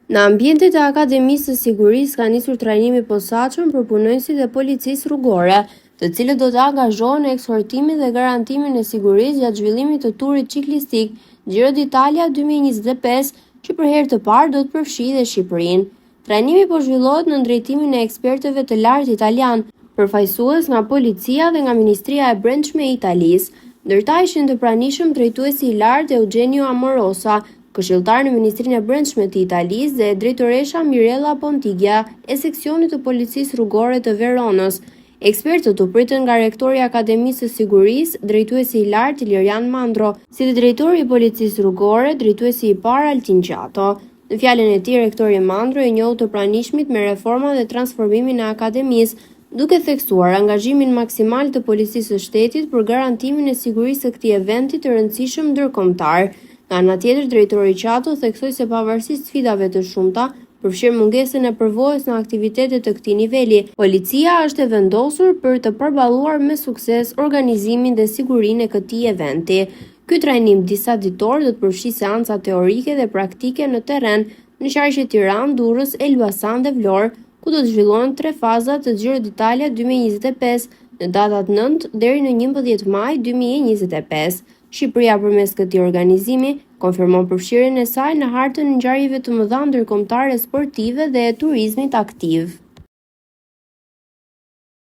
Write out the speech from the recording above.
Në ambientet e Akademisë së Sigurisë ka nisur trajnimi i posaçëm për punonjësit e policisë rrugore, të cilët do të angazhohen në eksportimin dhe garantimin e sigurisë gjatë zhvillimit të turit ciklistik Giro d'Italia 2025, që për herë të parë do të përfshijë dhe Shqipërinë. Trajnimi po zhvillohet në drejtimin e ekspertëve të lartë italian, përfaqësues nga policia dhe nga Ministria e Brendshme e Italisë. Ndërta ishin të pranishëm drejtuesi i lartë Eugenio Amorosa, këshilltar në Ministrinë e Brendshme të Italisë, dhe drejtoresha Mirella Pontiglia e seksionit të policisë rrugore të Veronës. Ekspertët u pritën nga rektori i Akademisë së Sigurisë, drejtuesi i lartë Ilirian Mandro, si dhe drejtori i policisë rrugore, drejtuesi i parë Altin Gjato. Në fjalën e tij, rektori Mandro i njohu të pranishmit me reforma dhe transformimin e akademisë, duke theksuar angazhimin maksimal të policisë së shtetit për garantimin e sigurisë së këtij eventi të rëndësishëm ndërkombëtar. Nga ana tjetër, drejtori Gjato theksoi se pavarësisht sfidave të shumta, përfshirë mungesën e përvojës në aktivitete të këtij niveli, policia është e vendosur për të përballuar me sukses organizimin dhe sigurinë e këtij eventi. Ky trajnim disaditor do të përfshijë seanca teorike dhe praktike në terren në qarqe Tiranë, Durrës, Elbasan dhe Vlorë, ku do të zhvillohen 3 faza të Giro d'Italia 2025 në datat 9 deri në 11 maj 2025. Shqipëria përmes këtij organizimi konfirmon përfshirjen e saj në hartën e ngjarjeve të mëdha ndërkombëtare sportive dhe e turizmit aktiv.